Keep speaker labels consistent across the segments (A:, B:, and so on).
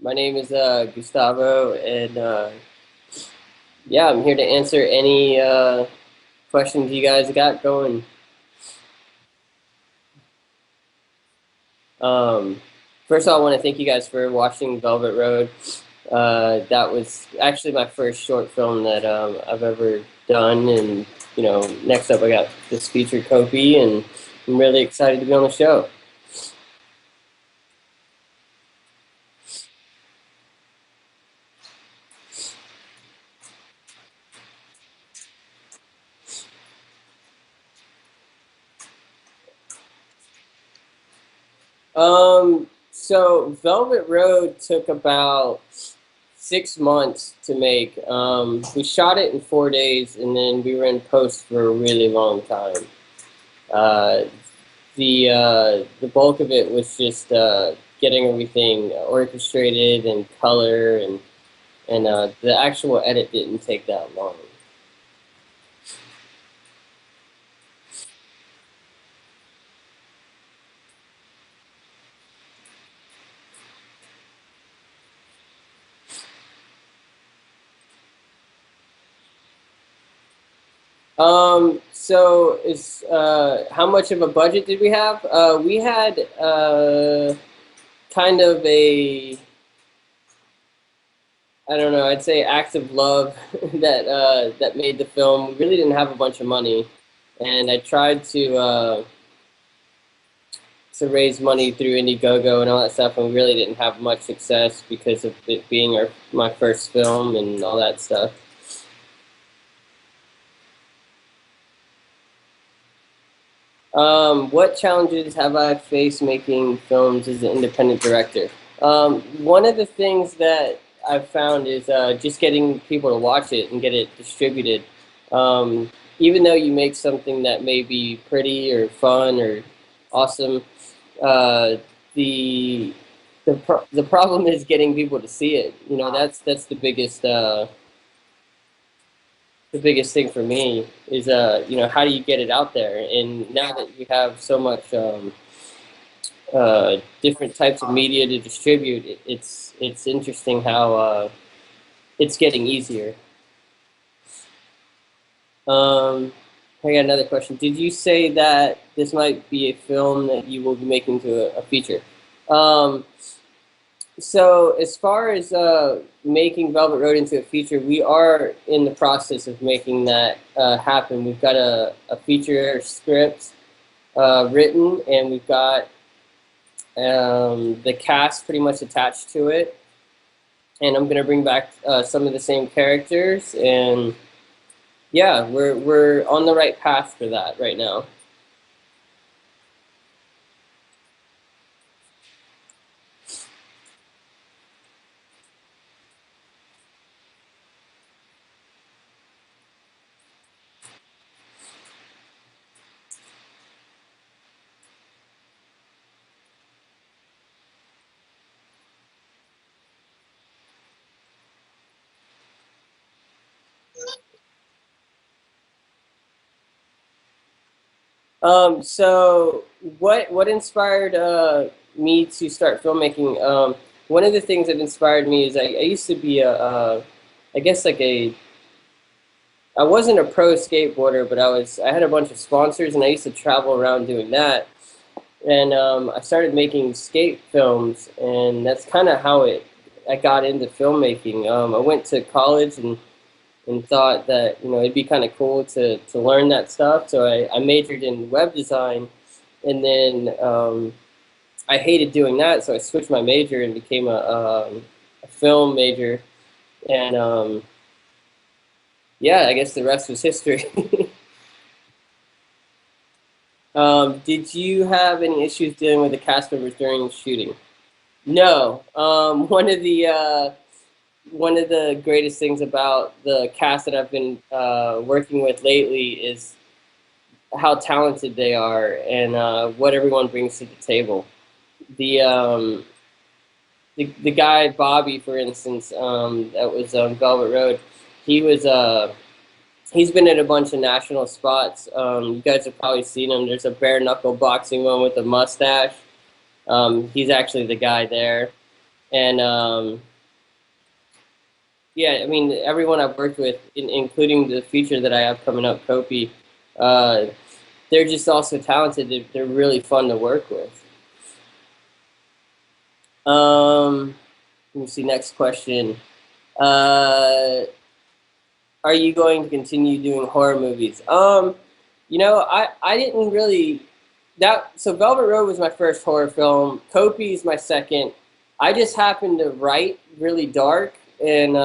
A: My name is Gustavo, and yeah, I'm here to answer any questions you guys got going. Um, First of all, I want to thank you guys for watching Velvet Road. That was actually my first short film that I've ever done, and next up I got this feature Copiii, and I'm really excited to be on the show. So Velvet Road took about 6 months to make. We shot it in 4 days, and then we were in post for a really long time. Uh, the bulk of it was just getting everything orchestrated and color, and the actual edit didn't take that long. So is how much of a budget did we have? We had kind of a, I don't know, I'd say act of love that made the film. We really didn't have a bunch of money, and I tried to raise money through Indiegogo and all that stuff, and we really didn't have much success because of it being my first film and all that stuff. What challenges have I faced making films as an independent director? One of the things that I've found is just getting people to watch it and get it distributed. Even though you make something that may be pretty or fun or awesome, uh, the the problem is getting people to see it. That's the biggest thing for me is how do you get it out there? And now that you have so much different types of media to distribute, it's interesting how it's getting easier. um, I got another question. Did you say that this might be a film that you will be making to a feature? um, So as far as making Velvet Road into a feature, we are in the process of making that happen. We've got a feature script written, and we've got the cast pretty much attached to it. And I'm gonna bring back some of the same characters, and yeah, we're on the right path for that right now. So what inspired me to start filmmaking? One of the things that inspired me is I used to be I guess like I wasn't a pro skateboarder, but I had a bunch of sponsors, and I used to travel around doing that. And I started making skate films, and that's kind of how I got into filmmaking. I went to college and thought that it'd be kind of cool to learn that stuff. So I majored in web design, and then I hated doing that, so I switched my major and became a film major. And yeah, I guess the rest was history. Did you have any issues dealing with the cast members during shooting? No. One of the greatest things about the cast that I've been working with lately is how talented they are, and what everyone brings to the table. The the guy Bobby, for instance, that was on Velvet Road. He was he's been at a bunch of national spots. You guys have probably seen him. There's a bare knuckle boxing one with a mustache. He's actually the guy there. And yeah, I mean, everyone I've worked with, including the feature that I have coming up, Copiii, uh, they're just also talented. They're really fun to work with. Um, Let me see. Next question. Uh, are you going to continue doing horror movies? I didn't really that. So Velvet Road was my first horror film. Copiii is my second. I just happened to write really dark, and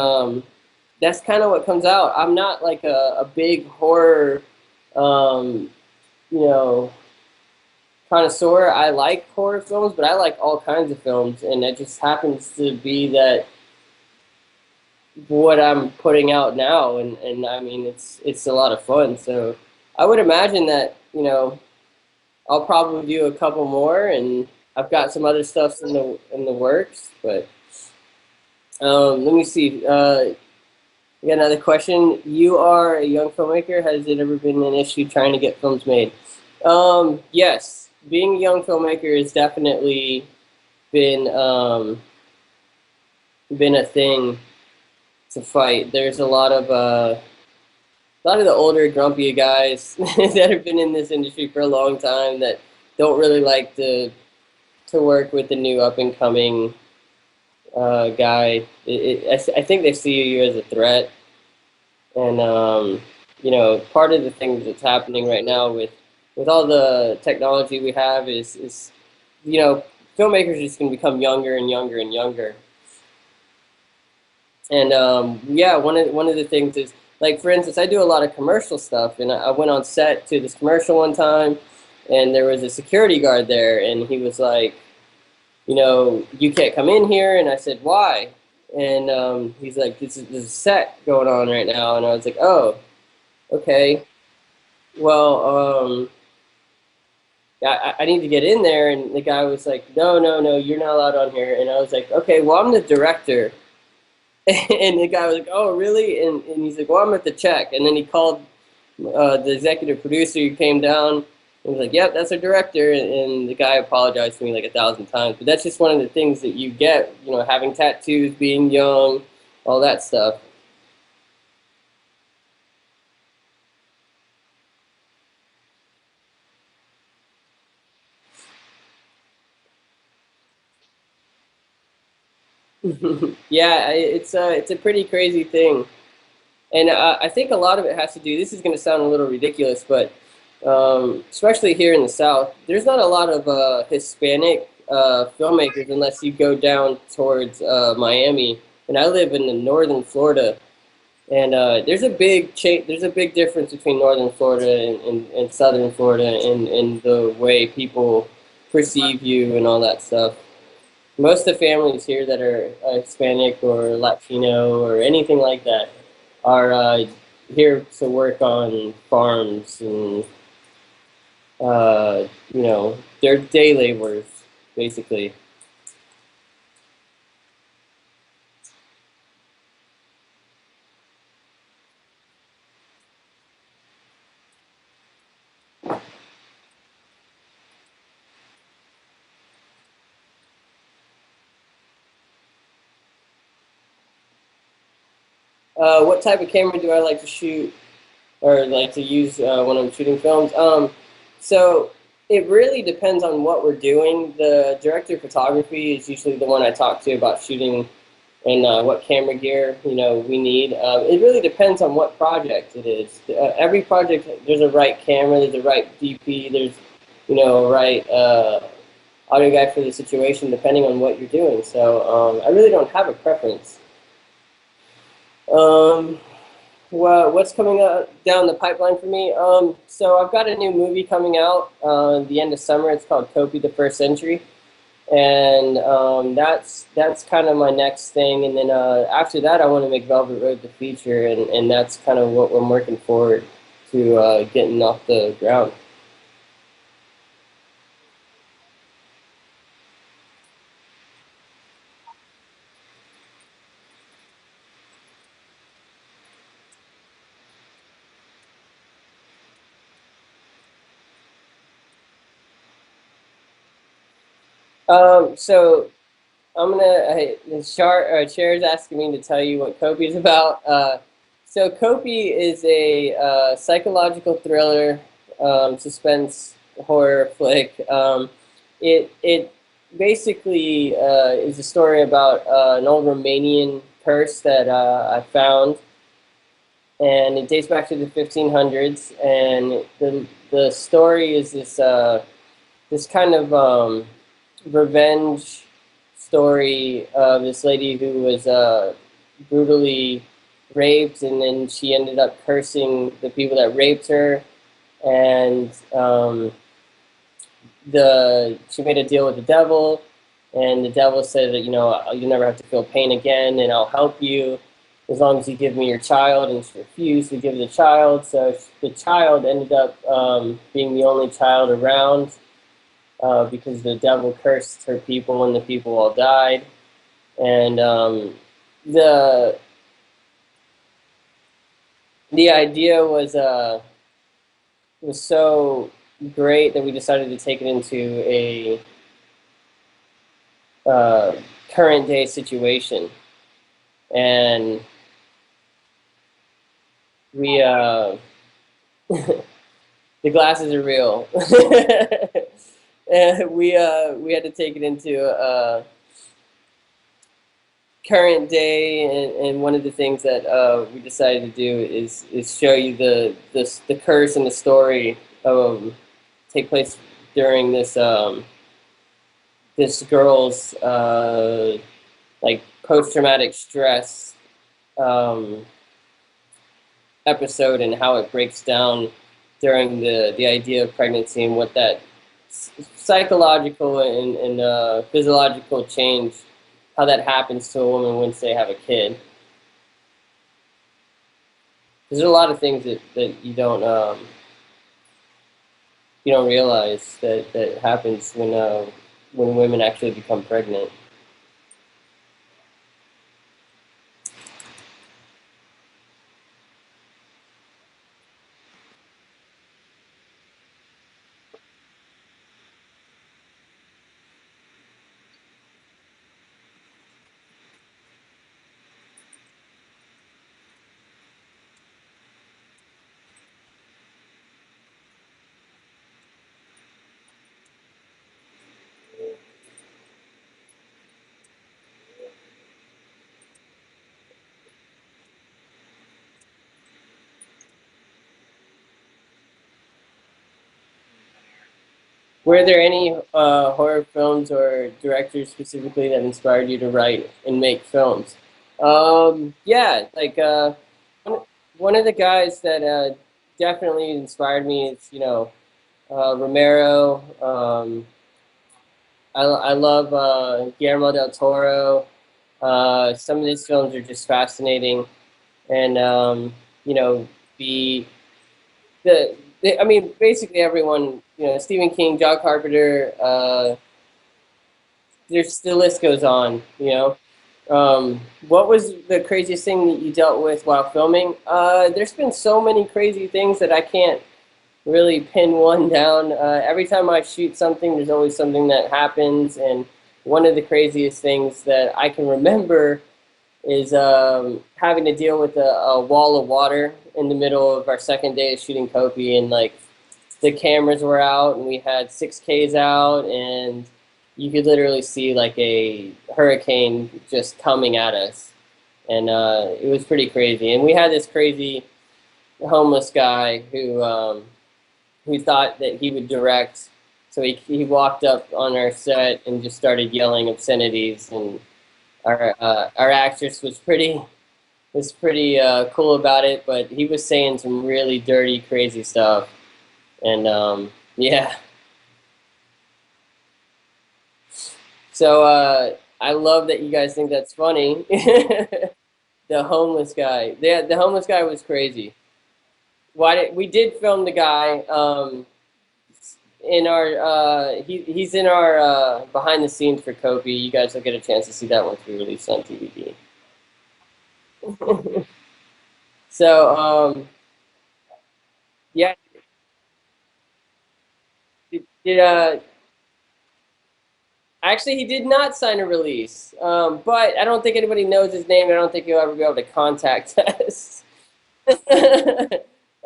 A: that's kind of what comes out. I'm not like a big horror, um, you know, connoisseur. I like horror films, but I like all kinds of films, and it just happens to be that what I'm putting out now, and I mean it's a lot of fun. So I would imagine that I'll probably do a couple more, and I've got some other stuff in the works. But let me see. I got another question. You are a young filmmaker. Has it ever been an issue trying to get films made? Yes, being a young filmmaker has definitely been been a thing to fight. There's a lot of the older, grumpier guys that have been in this industry for a long time that don't really like to work with the new up and coming guy. I think they see you as a threat, and part of the things that's happening right now with all the technology we have is you know filmmakers are just going to become younger and younger and younger. And yeah, one of the things is like, for instance, I do a lot of commercial stuff, and I went on set to this commercial one time, and there was a security guard there, and he was like, you can't come in here, and I said, why? And he's like, there's a set going on right now, and I was like, oh, okay, well, I need to get in there, and the guy was like, no, no, no, you're not allowed on here, and I was like, okay, well, I'm the director. And the guy was like, "Oh, really?" And he's like, "Well, I'm at the check." And then he called the executive producer. Who came down and was like, "Yep, that's our director." And the guy apologized to me like 1,000 times. But that's just one of the things that you get, having tattoos, being young, all that stuff. Yeah, it's a pretty crazy thing. And I think a lot of it has to do. This is going to sound a little ridiculous, but especially here in the South, there's not a lot of Hispanic filmmakers unless you go down towards Miami. And I live in the northern Florida, and there's a big difference between northern Florida and southern Florida in the way people perceive you and all that stuff. Most of the families here that are Hispanic or Latino or anything like that are here to work on farms, and they're day laborers basically. What type of camera do I like to shoot or like to use when I'm shooting films? So it really depends on what we're doing. The director of photography is usually the one I talk to about shooting and what camera gear we need. It really depends on what project it is. Every project, there's a right camera, there's a right DP, there's a right audio guide for the situation, depending on what you're doing. So I really don't have a preference. Um, well, what's coming up down the pipeline for me? So I've got a new movie coming out the end of summer. It's called Copiii: The First Century, and that's kind of my next thing. And then after that, I want to make Velvet Road the feature, and that's kind of what I'm working forward to getting off the ground. So Cher's asking me to tell you what Copiii is about. So Copiii is a psychological thriller, suspense horror flick. It basically is a story about an old Romanian curse that I found, and it dates back to the 1500s. And the story is this kind of revenge story of this lady who was brutally raped, and then she ended up cursing the people that raped her, and the she made a deal with the devil, and the devil said that you never have to feel pain again, and I'll help you as long as you give me your child. And she refused to give the child, so the child ended up being the only child around because the devil cursed her people and the people all died. And the the idea was so great that we decided to take it into a uh, current day situation, and we the glasses are real. And we had to take it into current day, and one of the things that we decided to do is show you the curse and the story of take place during this girl's like post traumatic stress um, episode, and how it breaks down during the idea of pregnancy, and what that psychological and physiological change, how that happens to a woman once they have a kid. There's a lot of things that you don't realize that happens when women actually become pregnant. Were there any horror films or directors specifically that inspired you to write and make films? Yeah, like one one of the guys that definitely inspired me is Romero. I love Guillermo del Toro. Some of his films are just fascinating, and the I mean, basically everyone, Stephen King, John Carpenter. There's the list goes on. What was the craziest thing that you dealt with while filming? There's been so many crazy things that I can't really pin one down. Every time I shoot something, there's always something that happens, and one of the craziest things that I can remember is having to deal with a wall of water in the middle of our second day of shooting Copiii, and like the cameras were out, and we had 6Ks out, and you could literally see like a hurricane just coming at us, and it was pretty crazy. And we had this crazy homeless guy who thought that he would direct, so he walked up on our set and just started yelling obscenities, and our actress was pretty cool about it, but he was saying some really dirty, crazy stuff, and yeah. So I love that you guys think that's funny. The homeless guy, the homeless guy was crazy. We did film the guy in our he's in our behind the scenes for Copiii. You guys will get a chance to see that once we release on DVD. So yeah, did Actually, he did not sign a release, but I don't think anybody knows his name. I don't think he'll ever be able to contact us.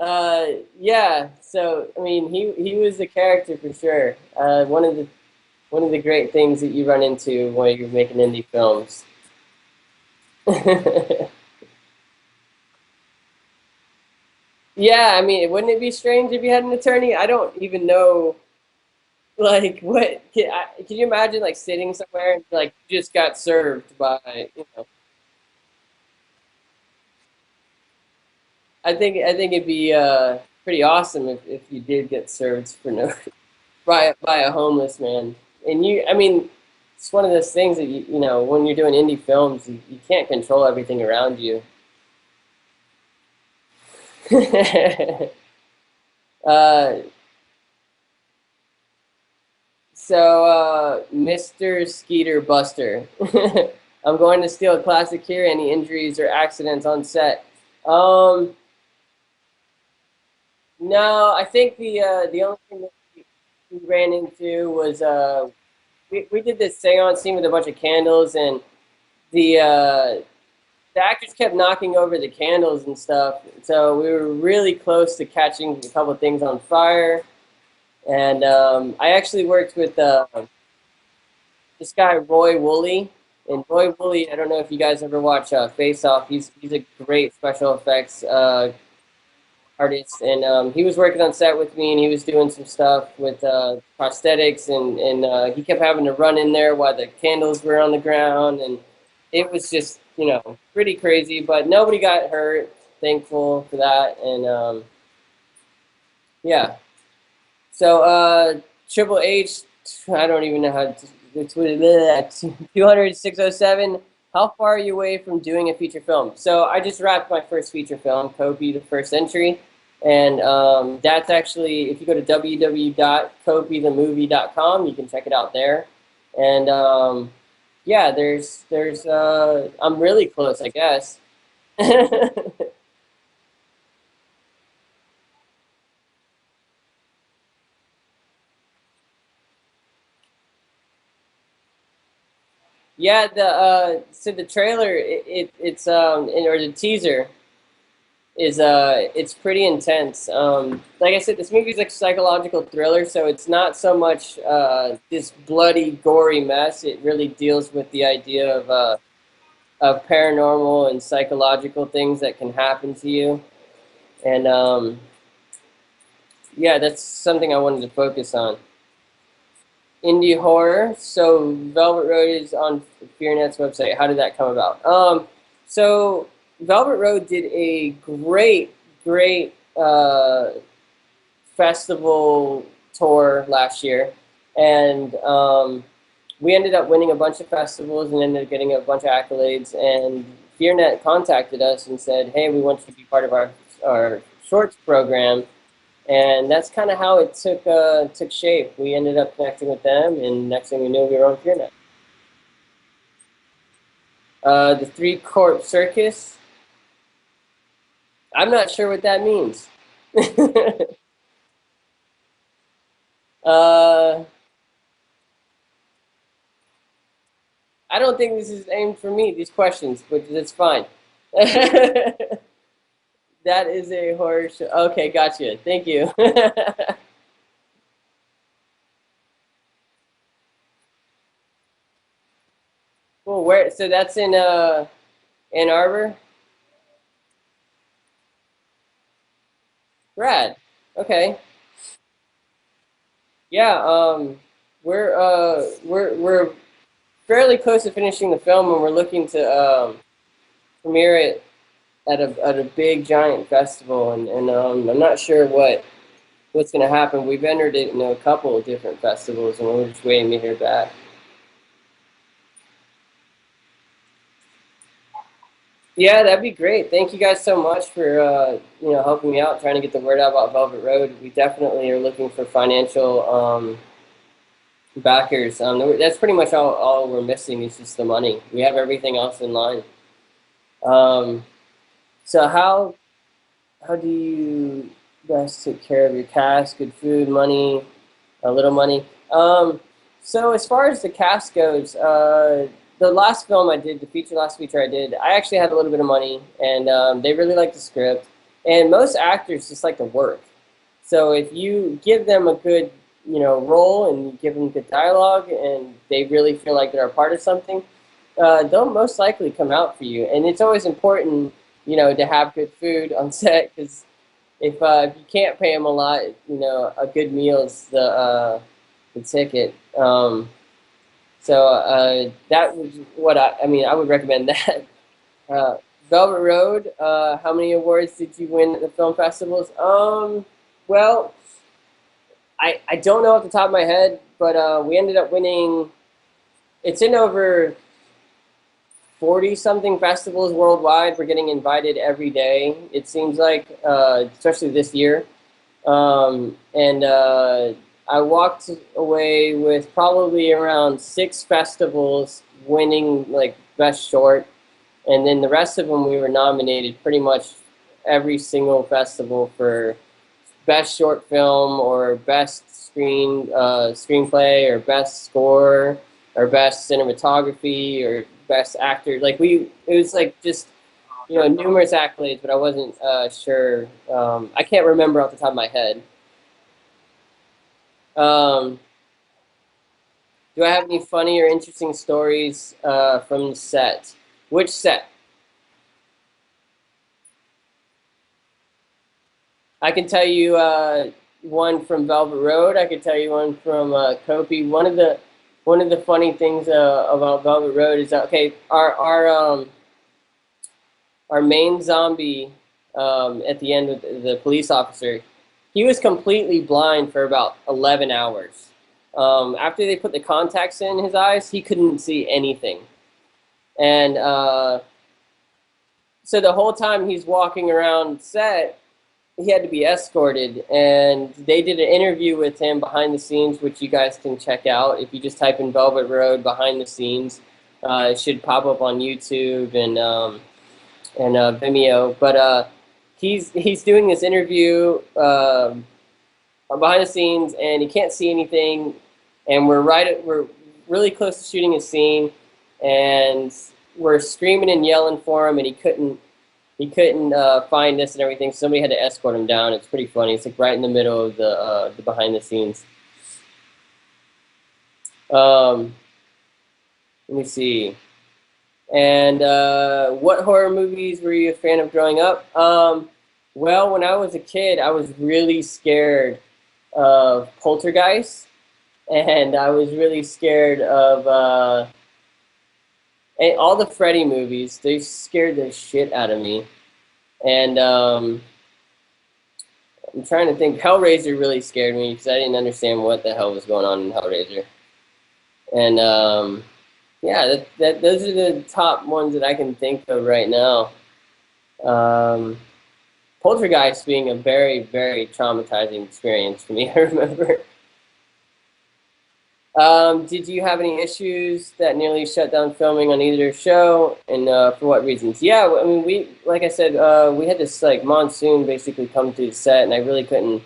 A: uh, yeah, so I mean, he was a character for sure. One of the great things that you run into when you're making indie films. Yeah, I mean, wouldn't it be strange if you had an attorney? I don't even know, like, what can you imagine, like, sitting somewhere and like you just got served by, you know? I think it'd be pretty awesome if you did get served for no by a homeless man. And I mean, it's one of those things that you know when you're doing indie films, you can't control everything around you. uh, Mr. Skeeter Buster, I'm going to steal a classic here. Any injuries or accidents on set? Um, no, I think the only thing that we ran into was we did this seance scene with a bunch of candles, and the uh, the actors kept knocking over the candles and stuff. So we were really close to catching a couple of things on fire. And I actually worked with this guy Roy Woolley. And Roy Woolley, I don't know if you guys ever watch Face Off. He's a great special effects artist, and he was working on set with me, and he was doing some stuff with prosthetics, and he kept having to run in there while the candles were on the ground, and it was just pretty crazy, but nobody got hurt. Thankful for that, and yeah. So Triple H, I don't even know how to. It's 200 607. How far are you away from doing a feature film? So I just wrapped my first feature film, Copiii, the First Century. And that's actually, if you go to www.copiithemovie.com, you can check it out there. And yeah, I'm really close, I guess. Yeah, so the trailer, or the teaser is it's pretty intense. Like I said, this movie's like a psychological thriller, so it's not so much this bloody, gory mess. It really deals with the idea of paranormal and psychological things that can happen to you. And yeah, that's something I wanted to focus on. Indie horror. So Velvet Road is on FearNet's website. How did that come about? So Velvet Road did a great festival tour last year, and we ended up winning a bunch of festivals and ended up getting a bunch of accolades. And FearNet contacted us and said, "Hey, we want you to be part of our shorts program." And that's kind of how it took shape. We ended up connecting with them, and next thing we knew, we were on FearNet. The Three Court Circus. I'm not sure what that means. uh, I don't think this is aimed for me. These questions, but that's fine. That is a horror show. Okay, gotcha. Thank you. Cool. Where? So that's in Ann Arbor. Rad. Okay. Yeah. We're fairly close to finishing the film, and we're looking to premiere it at a big giant festival. And I'm not sure what's going to happen. We've entered it in a couple of different festivals, and we're just waiting to hear back. Yeah, that'd be great. Thank you guys so much for helping me out, trying to get the word out about Velvet Road. We definitely are looking for financial backers. That's pretty much all we're missing is just the money. We have everything else in line. Um, so how do you best take care of your cast? Good food, money, a little money. So as far as the cast goes, the last film I did, last feature I did, I actually had a little bit of money, and they really liked the script. And most actors just like to work. So if you give them a good, role and you give them good dialogue, and they really feel like they're a part of something, they'll most likely come out for you. And it's always important, to have good food on set because if you can't pay them a lot, a good meal is the ticket. So that was what I mean. I would recommend that. Uh, Velvet Road. How many awards did you win at the film festivals? Well, I don't know off the top of my head, but we ended up winning. It's in over 40 something festivals worldwide. We're getting invited every day. It seems like, especially this year. And I walked away with probably around 6 festivals winning like best short, and then the rest of them we were nominated pretty much every single festival for best short film or best screenplay or best score or best cinematography or best actor. It was like just numerous accolades, but I wasn't sure. I can't remember off the top of my head. Um, do I have any funny or interesting stories from the set? Which set? I can tell you one from Velvet Road. I can tell you one from Copiii. One of the funny things about Velvet Road is that okay, our main zombie at the end with the police officer, he was completely blind for about 11 hours. After they put the contacts in his eyes, he couldn't see anything. And so the whole time he's walking around set, he had to be escorted. And they did an interview with him behind the scenes, which you guys can check out. If you just type in Velvet Road behind the scenes, it should pop up on YouTube and Vimeo. But he's doing this interview behind the scenes, and he can't see anything. And we're really close to shooting a scene, and we're screaming and yelling for him, and he couldn't find us and everything. So somebody had to escort him down. It's pretty funny. It's like right in the middle of the behind the scenes. Let me see. And what horror movies were you a fan of growing up? Well, when I was a kid, I was really scared of Poltergeist, and I was really scared of all the Freddy movies. They scared the shit out of me. And I'm trying to think. Hellraiser really scared me because I didn't understand what the hell was going on in Hellraiser. And yeah, those are the top ones that I can think of right now. Poltergeist being a very, very traumatizing experience for me, I remember. Did you have any issues that nearly shut down filming on either show, and for what reasons? Yeah, I mean, like I said, we had this like monsoon basically come to the set, and I really couldn't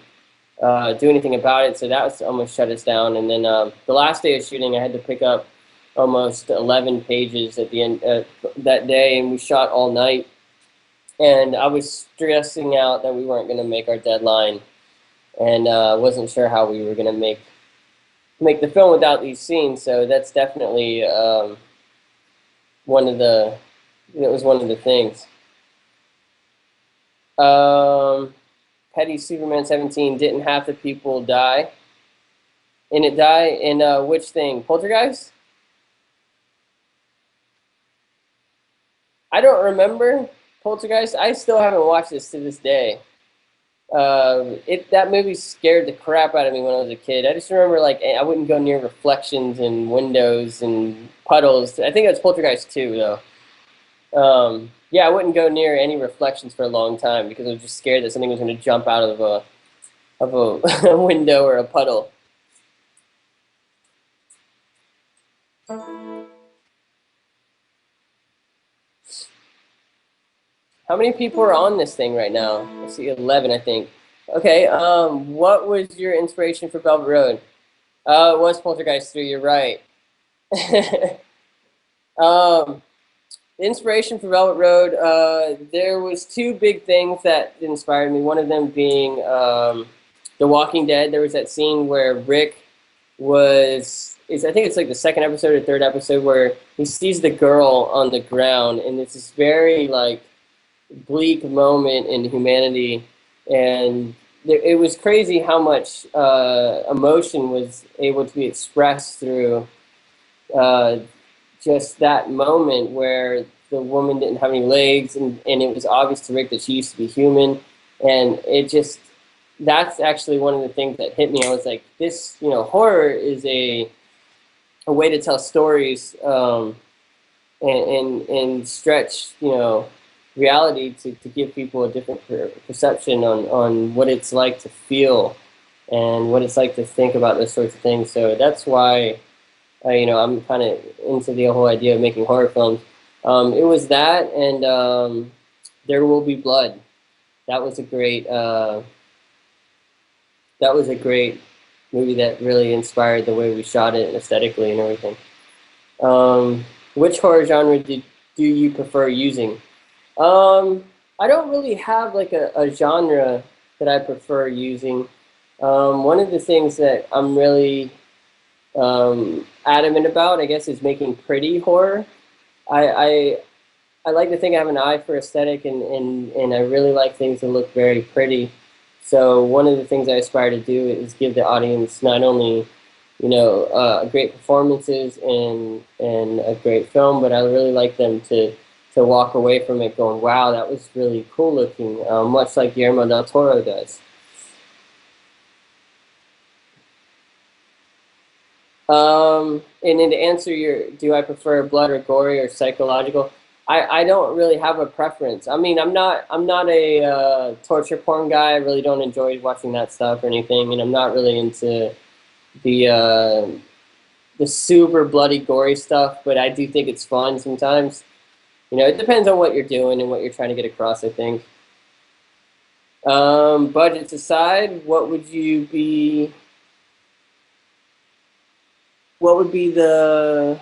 A: do anything about it, so that was almost shut us down. And then the last day of shooting, I had to pick up almost 11 pages at the end that day, and we shot all night. And I was stressing out that we weren't going to make our deadline, and wasn't sure how we were going to make the film without these scenes. So that's definitely one of the things. Petty Superman 17, didn't half the people die in it? Die in which thing? Poltergeist? I don't remember Poltergeist. I still haven't watched this to this day. That movie scared the crap out of me when I was a kid. I just remember like I wouldn't go near reflections and windows and puddles. I think that's Poltergeist 2 though. Yeah, I wouldn't go near any reflections for a long time because I was just scared that something was going to jump out of a window or a puddle. How many people are on this thing right now? Let's see, 11, I think. Okay, what was your inspiration for Velvet Road? It was Poltergeist 3, you're right. um, Inspiration for Velvet Road, there was two big things that inspired me. One of them being The Walking Dead. There was that scene where Rick I think it's like the second episode or third episode where he sees the girl on the ground, and it's this very like bleak moment in humanity, and it was crazy how much emotion was able to be expressed through uh, just that moment where the woman didn't have any legs, and it was obvious to Rick that she used to be human, and it just that's actually one of the things that hit me. I was like, this, horror is a way to tell stories, and stretch, reality to give people a different perception on what it's like to feel and what it's like to think about those sorts of things. So that's why I'm kind of into the whole idea of making horror films. It was that, and There Will Be Blood. That was a great. That was a great movie that really inspired the way we shot it aesthetically and everything. Which horror genre do you prefer using? Um, I don't really have like a genre that I prefer using. One of the things that I'm really adamant about, I guess, is making pretty horror. I, I I like to think I have an eye for aesthetic, and I really like things that look very pretty. So one of the things I aspire to do is give the audience not only, great performances and a great film, but I really like them to walk away from it going, wow, that was really cool looking, much like Guillermo del Toro does. And then to answer do I prefer blood or gory or psychological? I don't really have a preference. I mean, I'm not a torture porn guy. I really don't enjoy watching that stuff or anything, and I'm not really into the uh, the super bloody gory stuff. But I do think it's fun sometimes. It depends on what you're doing and what you're trying to get across, I think. Budgets aside, what would be the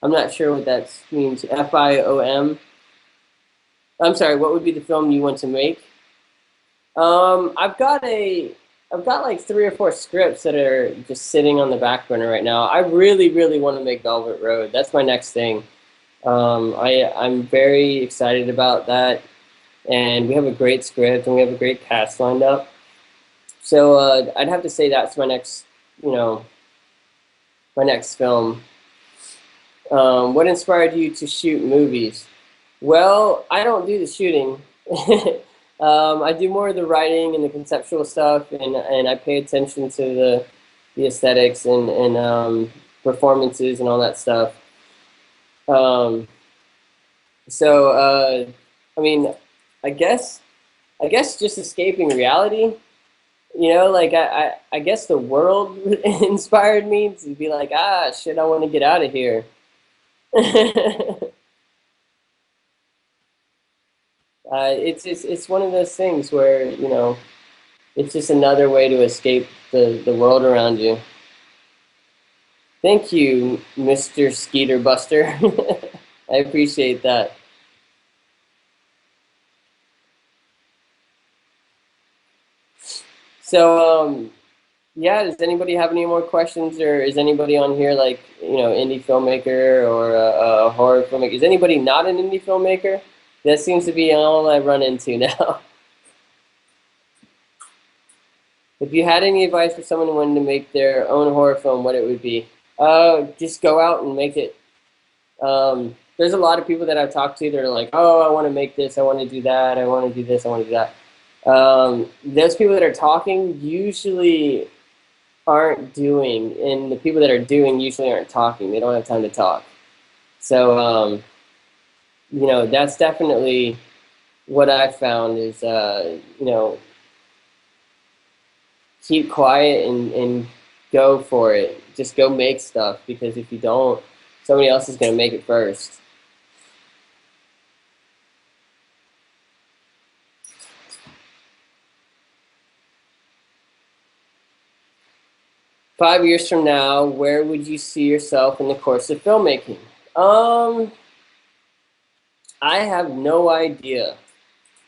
A: I'm not sure what that means. FIOM. I'm sorry. What would be the film you want to make? Um, I've got a, I've got like three or four scripts that are just sitting on the back burner right now. I really, really want to make Velvet Road. That's my next thing. I'm very excited about that, and we have a great script and we have a great cast lined up. So I'd have to say that's you know, my next film. What inspired you to shoot movies? Well, I don't do the shooting. I do more of the writing and the conceptual stuff, and I pay attention to the aesthetics and performances and all that stuff. Um, so, I mean, I guess I guess just escaping reality. Like I guess the world inspired me to be like, ah, shit, I want to get out of here. It's one of those things where it's just another way to escape the world around you. Thank you, Mr. Skeeter Buster. I appreciate that. So, yeah, does anybody have any more questions, or is anybody on here like, indie filmmaker or a horror filmmaker? Is anybody not an indie filmmaker? That seems to be all I run into now. If you had any advice for someone who wanted to make their own horror film, what it would be? Just go out and make it. There's a lot of people that I've talked to that are like, oh, I want to make this, I want to do that, I want to do this, I want to do that. Those people that are talking usually aren't doing, and the people that are doing usually aren't talking. They don't have time to talk. So, that's definitely what I found is, keep quiet and go for it. Just go make stuff, because if you don't, somebody else is going to make it first. 5 years from now, where would you see yourself in the course of filmmaking? Um, I have no idea.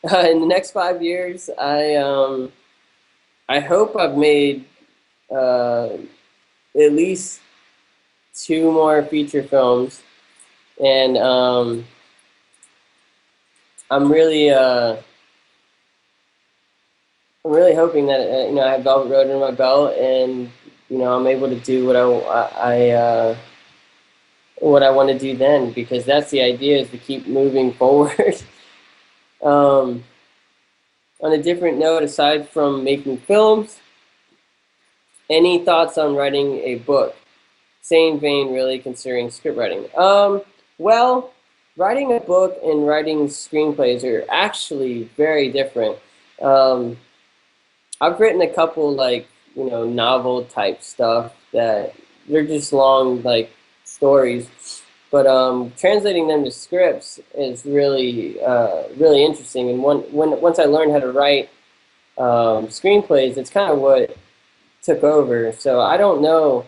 A: In the next 5 years, I hope I've made uh, at least two more feature films, and I'm really I'm really hoping that I have Velvet Road in my belt, and I'm able to do what I want to do then, because that's the idea, is to keep moving forward. um, on a different note, aside from making films, any thoughts on writing a book? Same vein, really, considering script writing. Well, writing a book and writing screenplays are actually very different. Um, I've written a couple, like, novel type stuff that they're just long, like, stories, but translating them to scripts is really really interesting. And once I learned how to write screenplays, it's kind of what took over. So I don't know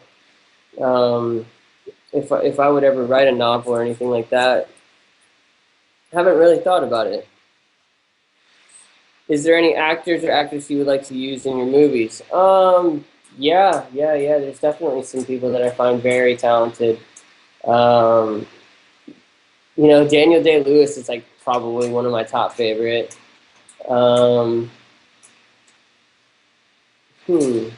A: um, if I would ever write a novel or anything like that. Haven't really thought about it. Is there any actors or actresses you would like to use in your movies? Yeah. There's definitely some people that I find very talented. Um, Daniel Day-Lewis is like probably one of my top favorite. Um, hmm.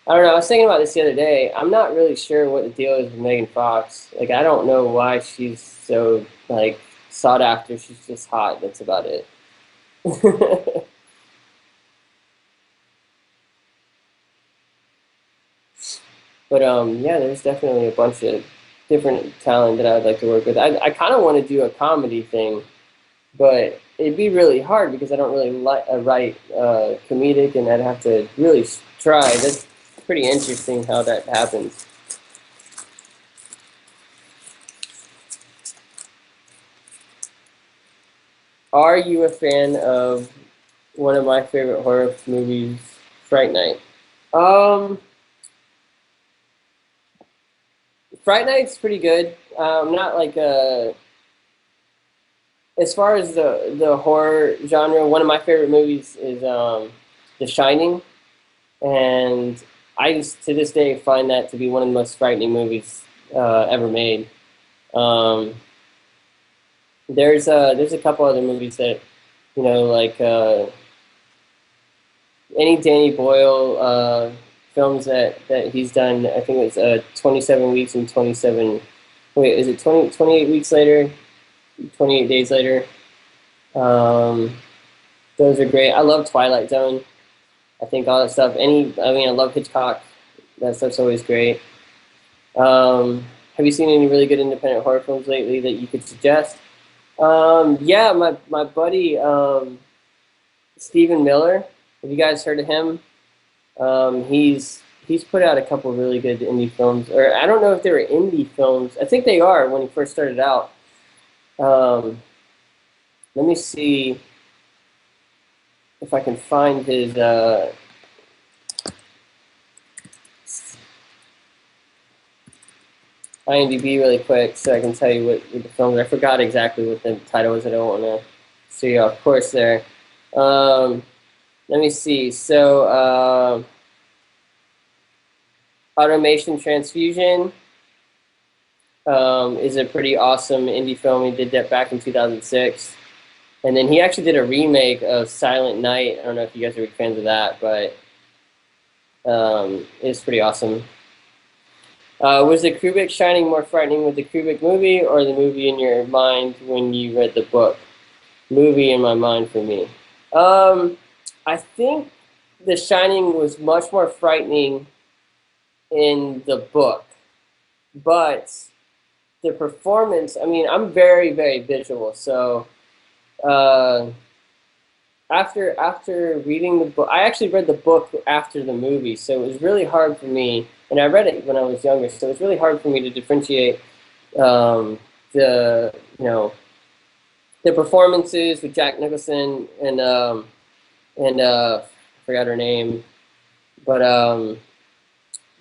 A: I don't know. I was thinking about this the other day. I'm not really sure what the deal is with Megan Fox. Like, I don't know why she's so, like, sought after. She's just hot. That's about it. But yeah, there's definitely a bunch of different talent that I'd like to work with. I kind of want to do a comedy thing, but it'd be really hard because I don't really write comedic, and I'd have to really try. That's pretty interesting how that happens. Are you a fan of one of my favorite horror movies, Fright Night? Um, Fright Night's pretty good. Not like as far as the horror genre. One of my favorite movies is The Shining, and I just to this day find that to be one of the most frightening movies ever made. Um, there's a couple other movies that like any Danny Boyle films that he's done. I think it's 27 weeks and 27. Wait, is it 28 weeks later? 28 days later. Um, those are great. I love Twilight Zone. I think all that stuff. I love Hitchcock. That stuff's always great. Have you seen any really good independent horror films lately that you could suggest? Yeah, my buddy Stephen Miller. Have you guys heard of him? He's put out a couple really good indie films, or I don't know if they were indie films. I think they are when he first started out. Um, Let me see if I can find his IMDb really quick so I can tell you what the film is. I forgot exactly what the title was. I don't want to steer you off course there. Let me see. So, Automation Transfusion is a pretty awesome indie film. He did that back in 2006. And then he actually did a remake of Silent Night. I don't know if you guys are big fans of that, but it's pretty awesome. Was the Kubrick Shining more frightening with the Kubrick movie, or the movie in your mind when you read the book? Movie in my mind for me. I think The Shining was much more frightening in the book, but the performance, I mean, I'm very, very visual, so uh, after reading the book, I actually read the book after the movie, so it was really hard for me, and I read it when I was younger, so it was really hard for me to differentiate the the performances with Jack Nicholson and I forgot her name, but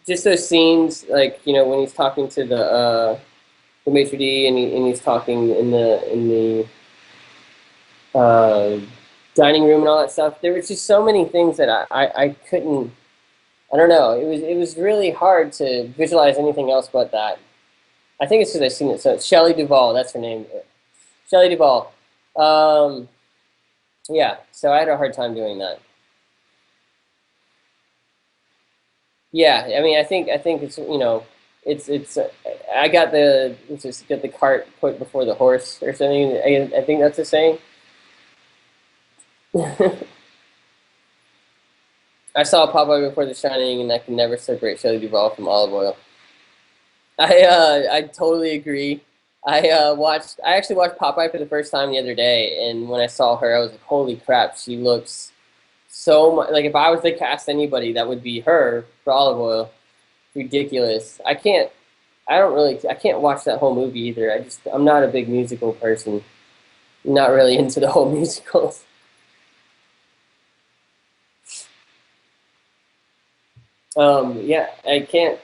A: just those scenes, like when he's talking to the maitre d, and he's talking in the dining room and all that stuff. There was just so many things that I couldn't. I don't know. It was really hard to visualize anything else but that. I think it's because I've seen it. So Shelley Duvall, that's her name. Shelley Duvall. Um, yeah. So I had a hard time doing that. Yeah. I mean, I think it's I got the just get the cart put before the horse or something. I think that's a saying. I saw Popeye before The Shining, and I can never separate Shelley Duvall from olive oil. I totally agree. I actually watched Popeye for the first time the other day, and when I saw her, I was like, holy crap, she looks so much like if I was to cast anybody, that would be her for olive oil. Ridiculous. I can't watch that whole movie either. I'm not a big musical person. I'm not really into the whole musicals. Yeah, I can't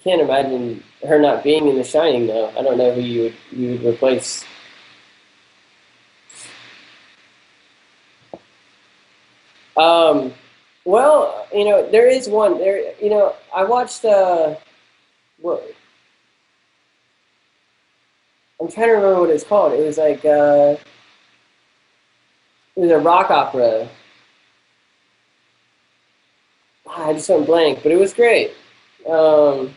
A: imagine her not being in The Shining though. I don't know who you would replace. Um, well, there is one there. I watched. What I'm trying to remember what it's called. It was like it was a rock opera. I just went blank, but it was great. Um,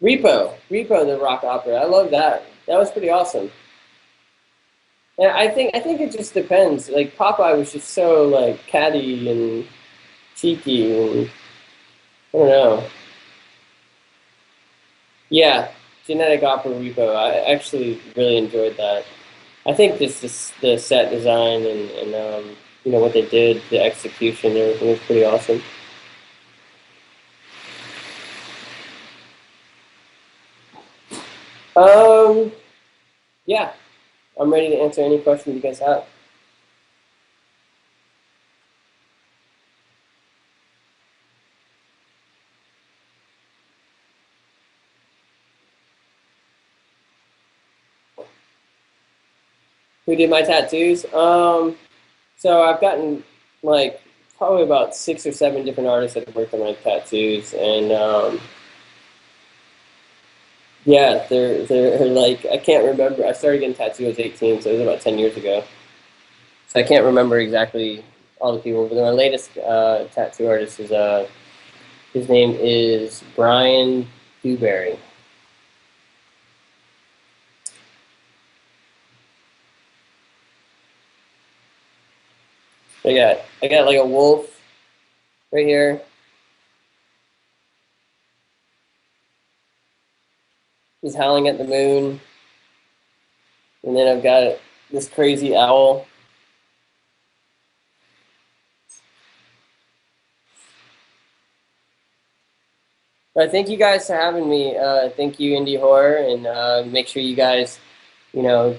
A: Repo, the rock opera. I love that. That was pretty awesome. And I think it just depends. Like Popeye was just so like catty and cheeky, and I don't know. Yeah, Genetic Opera Repo. I actually really enjoyed that. I think this the set design and what they did, the execution, everything was pretty awesome. Um, yeah, I'm ready to answer any questions you guys have. Who did my tattoos? So I've gotten like probably about 6 or 7 different artists that have worked on my tattoos, and yeah, they're like I can't remember. I started getting tattoos when I was 18, so it was about 10 years ago. So I can't remember exactly all the people. But my latest tattoo artist is his name is Brian Dewberry. I got like a wolf right here. He's howling at the moon, and then I've got this crazy owl. But thank you guys for having me. Thank you, Indie Horror, and make sure you guys,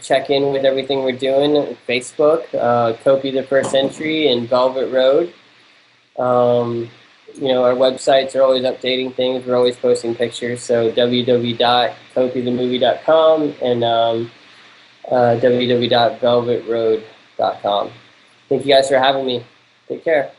A: check in with everything we're doing. Facebook, Copiii the First Century, and Velvet Road. Um, our websites are always updating things. We're always posting pictures. So www.copiithemovie.com and www.velvetroad.com. Thank you guys for having me. Take care.